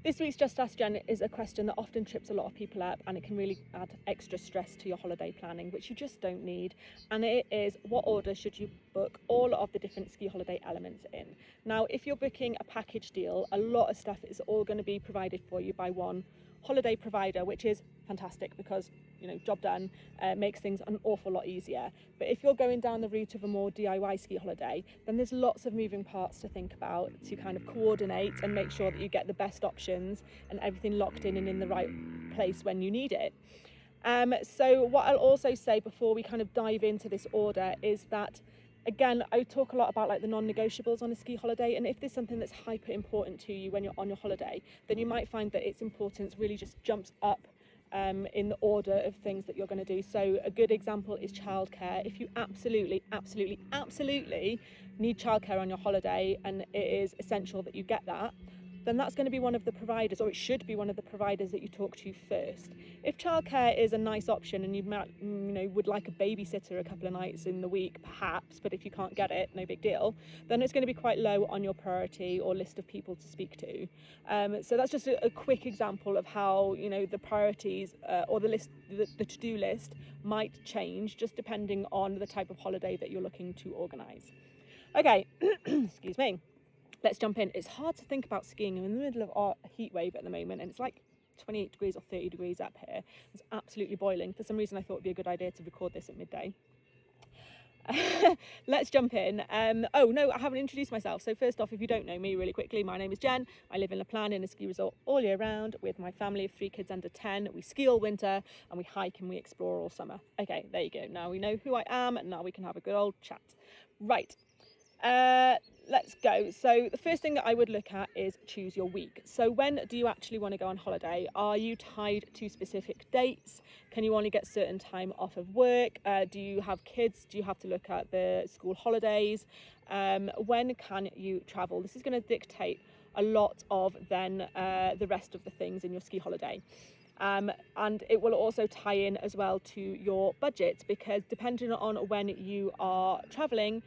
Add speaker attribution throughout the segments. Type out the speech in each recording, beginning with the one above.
Speaker 1: This week's Just Ask Jen is a question that often trips a lot of people up, and it can really add extra stress to your holiday planning, which you just don't need. And it is, what order should you book all of the different ski holiday elements in? Now, if you're booking a package deal, a lot of stuff is all going to be provided for you by one holiday provider, which is fantastic because, you know, job done, makes things an awful lot easier. But if you're going down the route of a more DIY ski holiday, then there's lots of moving parts to think about, to kind of coordinate and make sure that you get the best options and everything locked in and in the right place when you need it. So what I'll also say before we kind of dive into this order is that, again, I talk a lot about like the non-negotiables on a ski holiday, and if there's something that's hyper important to you when you're on your holiday, then you might find that its importance really just jumps up in the order of things that you're going to do. So a good example is childcare. If you absolutely need childcare on your holiday and it is essential that you get that, then that's going to be one of the providers, or it should be one of the providers that you talk to first. If childcare is a nice option and you might, would like a babysitter a couple of nights in the week, perhaps, but if you can't get it, no big deal, then it's going to be quite low on your priority or list of people to speak to. So that's just a quick example of how, the priorities or the list, the to-do list might change just depending on the type of holiday that you're looking to organise. Okay, excuse me. Let's jump in. It's hard to think about skiing. I'm in the middle of a heat wave at the moment, and it's like 28 degrees or 30 degrees up here. It's absolutely boiling. For some reason, I thought it'd be a good idea to record this at midday. Let's jump in. Oh no, I haven't introduced myself. So first off, if you don't know me really quickly, my name is Jen. I live in Plagne in a ski resort all year round with my family of 3 kids under 10. We ski all winter and we hike and we explore all summer. Okay, there you go. Now we know who I am and now we can have a good old chat. Right. Let's go. So the first thing that I would look at is choose your week. So when do you actually want to go on holiday? Are you tied to specific dates? Can you only get certain time off of work? Do you have kids? Do you have to look at the school holidays? When can you travel? This is going to dictate a lot of then the rest of the things in your ski holiday. And it will also tie in as well to your budget, because depending on when you are traveling,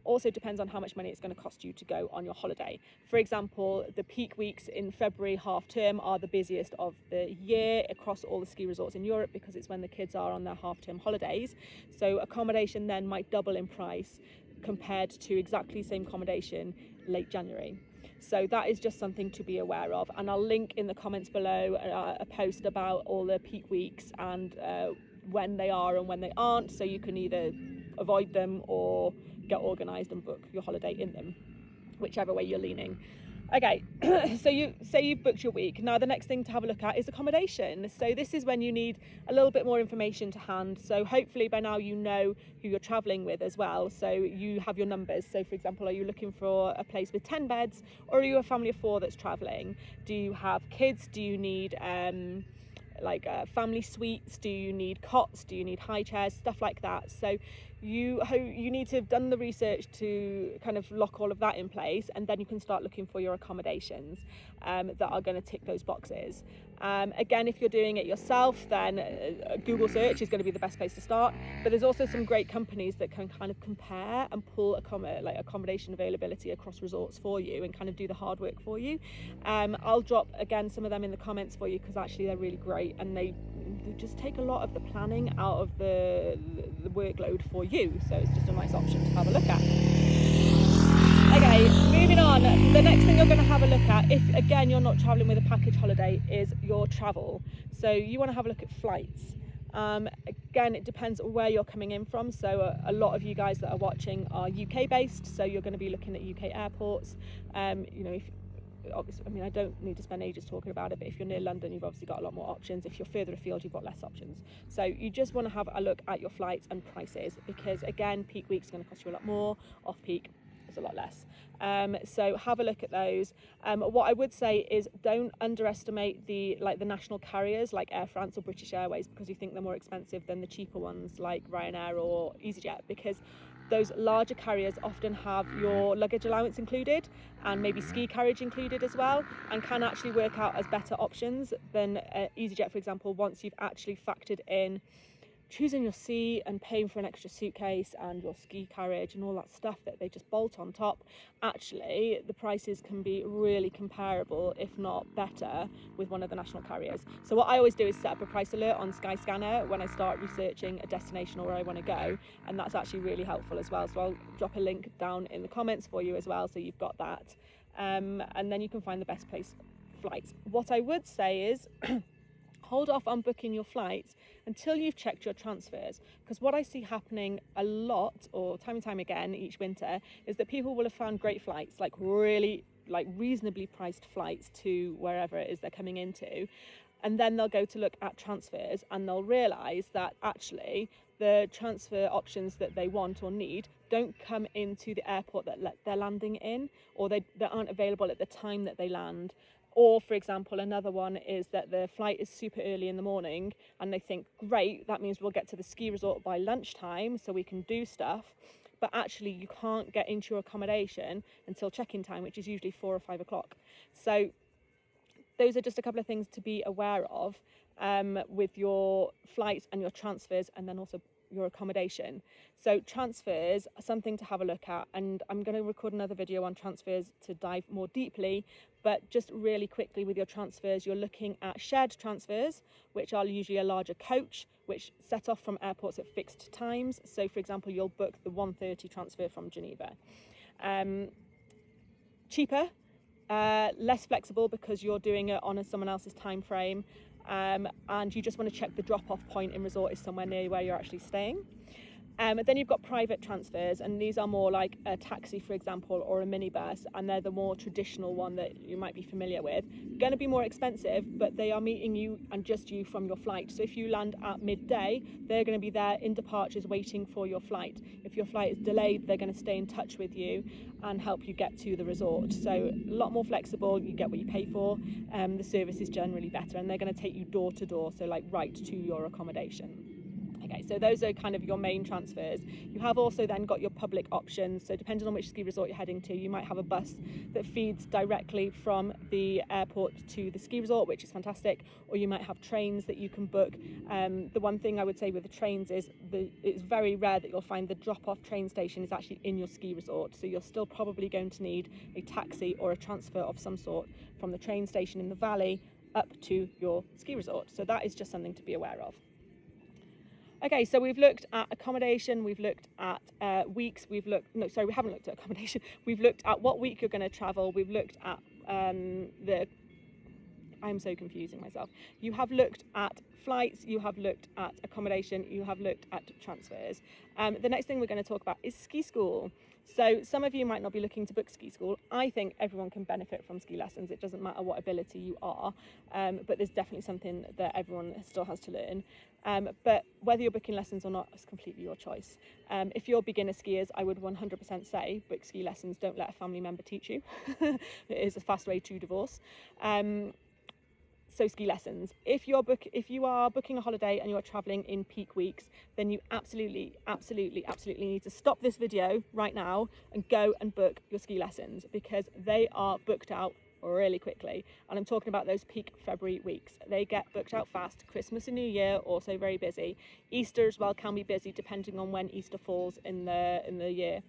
Speaker 1: also depends on how much money it's going to cost you to go on your holiday. For example, the peak weeks in February half term are the busiest of the year across all the ski resorts in Europe, because it's when the kids are on their half term holidays. So accommodation then might double in price compared to exactly the same accommodation late January. So that is just something to be aware of, and I'll link in the comments below a post about all the peak weeks and when they are and when they aren't, so you can either avoid them or get organised and book your holiday in them, whichever way you're leaning. Okay, so you say you've booked your week. Now the next thing to have a look at is accommodation. So this is when you need a little bit more information to hand. So hopefully by now you know who you're travelling with as well, so you have your numbers. So for example, are you looking for a place with 10 beds, or are you a family of 4 that's travelling? Do you have kids? Do you need family suites? Do you need cots? Do you need high chairs? Stuff like that. So you need to have done the research to kind of lock all of that in place, and then you can start looking for your accommodations that are going to tick those boxes. Again, if you're doing it yourself, then Google search is going to be the best place to start, but there's also some great companies that can kind of compare and pull accommodation availability across resorts for you and kind of do the hard work for you. I'll drop again some of them in the comments for you, because actually they're really great, and they just take a lot of the planning out of the workload for you, so it's just a nice option to have a look at. Okay, moving on. The next thing you're going to have a look at, if again you're not traveling with a package holiday, is your travel. So you want to have a look at flights. Again, it depends on where you're coming in from. So a lot of you guys that are watching are UK based, so you're going to be looking at UK airports. Obviously, I don't need to spend ages talking about it, but if you're near London, you've obviously got a lot more options. If you're further afield, you've got less options. So you just want to have a look at your flights and prices, because again, peak weeks are going to cost you a lot more, off peak is a lot less. So have a look at those. What I would say is don't underestimate the national carriers like Air France or British Airways, because you think they're more expensive than the cheaper ones like Ryanair or EasyJet, because those larger carriers often have your luggage allowance included and maybe ski carriage included as well, and can actually work out as better options than EasyJet, for example, once you've actually factored in choosing your seat and paying for an extra suitcase and your ski carriage and all that stuff that they just bolt on top, actually the prices can be really comparable, if not better, with one of the national carriers. So what I always do is set up a price alert on Skyscanner when I start researching a destination or where I want to go, and that's actually really helpful as well. So I'll drop a link down in the comments for you as well, so you've got that, and then you can find the best place flights. What I would say is hold off on booking your flights until you've checked your transfers, because what I see happening a lot, or time and time again each winter, is that people will have found great flights, like really like reasonably priced flights to wherever it is they're coming into, and then they'll go to look at transfers and they'll realise that actually the transfer options that they want or need don't come into the airport that they're landing in, or they aren't available at the time that they land. Or, for example, another one is that the flight is super early in the morning and they think, great, that means we'll get to the ski resort by lunchtime so we can do stuff. But actually you can't get into your accommodation until check-in time, which is usually 4 or 5 o'clock. So those are just a couple of things to be aware of with your flights and your transfers, and then also your accommodation. So transfers are something to have a look at, and I'm going to record another video on transfers to dive more deeply. But just really quickly with your transfers, you're looking at shared transfers, which are usually a larger coach, which set off from airports at fixed times. So for example, you'll book the 1:30 transfer from Geneva. Cheaper, less flexible because you're doing it on someone else's time frame, and you just want to check the drop-off point in resort is somewhere near where you're actually staying. Then you've got private transfers, and these are more like a taxi, for example, or a minibus, and they're the more traditional one that you might be familiar with. Going to be more expensive, but they are meeting you and just you from your flight. So if you land at midday, they're going to be there in departures waiting for your flight. If your flight is delayed, they're going to stay in touch with you and help you get to the resort. So a lot more flexible, you get what you pay for, the service is generally better, and they're going to take you door to door, so like right to your accommodation. Okay, so those are kind of your main transfers. You have also then got your public options. So depending on which ski resort you're heading to, you might have a bus that feeds directly from the airport to the ski resort, which is fantastic, or you might have trains that you can book. The one thing I would say with the trains is it's very rare that you'll find the drop-off train station is actually in your ski resort. So you're still probably going to need a taxi or a transfer of some sort from the train station in the valley up to your ski resort. So that is just something to be aware of. Okay, so we've looked at accommodation, we've looked at weeks, we haven't looked at accommodation, we've looked at what week you're going to travel, we've looked at I'm so confusing myself. You have looked at flights, you have looked at accommodation, you have looked at transfers. The next thing we're going to talk about is ski school. So some of you might not be looking to book ski school. I think everyone can benefit from ski lessons. It doesn't matter what ability you are, but there's definitely something that everyone still has to learn. But whether you're booking lessons or not is completely your choice. If you're beginner skiers, I would 100% say book ski lessons. Don't let a family member teach you. It is a fast way to divorce. So ski lessons. If you are booking a holiday and you are traveling in peak weeks, then you absolutely need to stop this video right now and go and book your ski lessons, because they are booked out really quickly. And I'm talking about those peak February weeks. They get booked out fast. Christmas and New Year also very busy. Easter as well can be busy depending on when Easter falls in the year.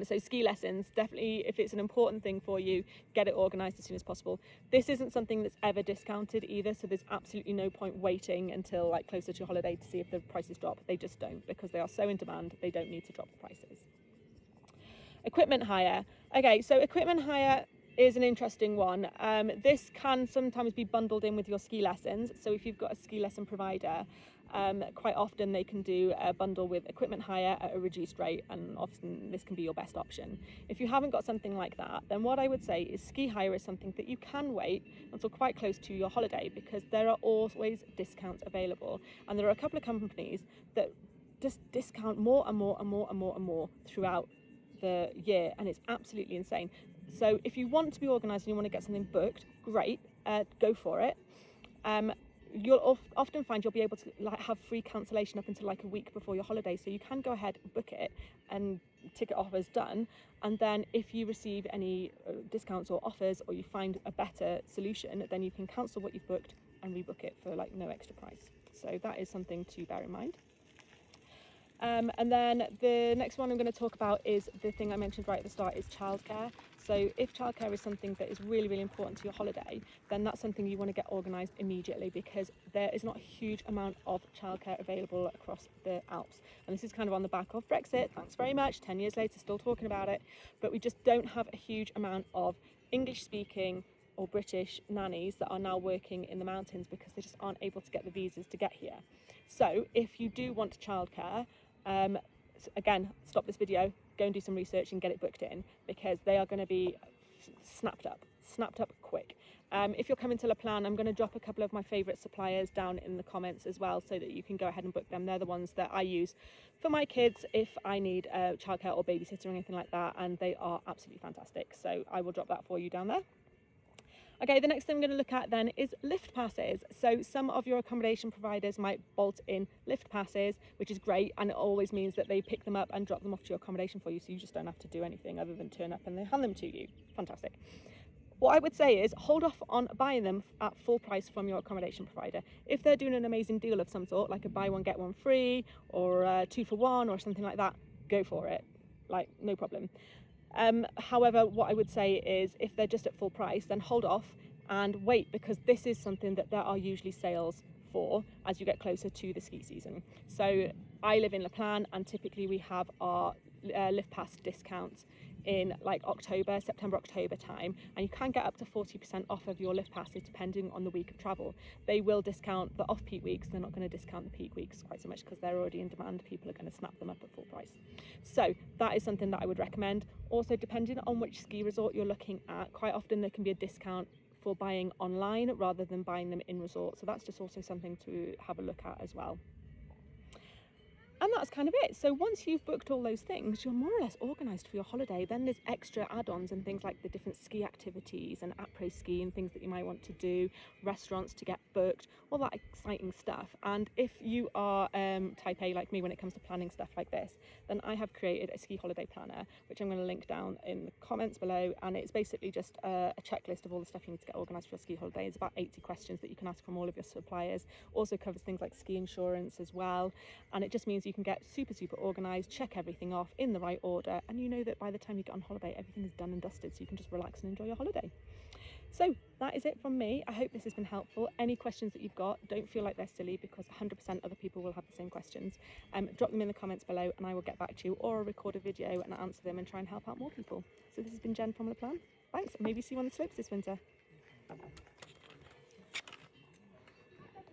Speaker 1: So ski lessons, definitely, if it's an important thing for you, get it organised as soon as possible. This isn't something that's ever discounted either, so there's absolutely no point waiting until like closer to your holiday to see if the prices drop. They just don't, because they are so in demand, they don't need to drop the prices. Equipment hire. Okay, so equipment hire is an interesting one. This can sometimes be bundled in with your ski lessons. So if you've got a ski lesson provider, quite often they can do a bundle with equipment hire at a reduced rate, and often this can be your best option. If you haven't got something like that, then what I would say is ski hire is something that you can wait until quite close to your holiday, because there are always discounts available, and there are a couple of companies that just discount more and more and more and more and more throughout the year, and it's absolutely insane. So if you want to be organised and you want to get something booked, great, go for it. You'll often find you'll be able to have free cancellation up until like a week before your holiday, so you can go ahead and book it and tick it off as done, and then if you receive any discounts or offers, or you find a better solution, then you can cancel what you've booked and rebook it for like no extra price. So that is something to bear in mind. And then the next one I'm going to talk about is the thing I mentioned right at the start, is childcare. So if childcare is something that is really, really important to your holiday, then that's something you want to get organised immediately, because there is not a huge amount of childcare available across the Alps. And this is kind of on the back of Brexit. Thanks very much. 10 years later, still talking about it. But we just don't have a huge amount of English speaking or British nannies that are now working in the mountains, because they just aren't able to get the visas to get here. So if you do want childcare, again, stop this video, go and do some research and get it booked in, because they are going to be snapped up quick. If you're coming to Plagne, I'm going to drop a couple of my favourite suppliers down in the comments as well, so that you can go ahead and book them. They're the ones that I use for my kids if I need childcare or babysitter or anything like that, and they are absolutely fantastic. So I will drop that for you down there. Okay, the next thing I'm going to look at then is lift passes. So some of your accommodation providers might bolt in lift passes, which is great, and it always means that they pick them up and drop them off to your accommodation for you, so you just don't have to do anything other than turn up and they hand them to you. Fantastic. What I would say is hold off on buying them at full price from your accommodation provider. If they're doing an amazing deal of some sort, like a buy one get one free, or a 2 for 1 or something like that, go for it, like no problem. However, what I would say is if they're just at full price, then hold off and wait, because this is something that there are usually sales for as you get closer to the ski season. So I live in Plagne, and typically we have our lift pass discounts in like September, October time, and you can get up to 40% off of your lift passes depending on the week of travel. They will discount the off-peak weeks, they're not going to discount the peak weeks quite so much, because they're already in demand. People are going to snap them up at full price. So that is something that I would recommend. Also, depending on which ski resort you're looking at, quite often there can be a discount for buying online rather than buying them in resort, so that's just also something to have a look at as well. And that's kind of it. So once you've booked all those things, you're more or less organised for your holiday. Then there's extra add-ons and things like the different ski activities and après ski and things that you might want to do, restaurants to get booked, all that exciting stuff. And if you are type A like me when it comes to planning stuff like this, then I have created a ski holiday planner, which I'm going to link down in the comments below. And it's basically just a checklist of all the stuff you need to get organised for your ski holiday. It's about 80 questions that you can ask from all of your suppliers. Also covers things like ski insurance as well. And it just means you can get super organised, check everything off in the right order, and you know that by the time you get on holiday everything is done and dusted, so you can just relax and enjoy your holiday. So that is it from me. I hope this has been helpful. Any questions that you've got, don't feel like they're silly, because 100% other people will have the same questions. Drop them in the comments below and I will get back to you, or I'll record a video and answer them and try and help out more people. So this has been Jen from Plagne. Thanks, and maybe see you on the slopes this winter.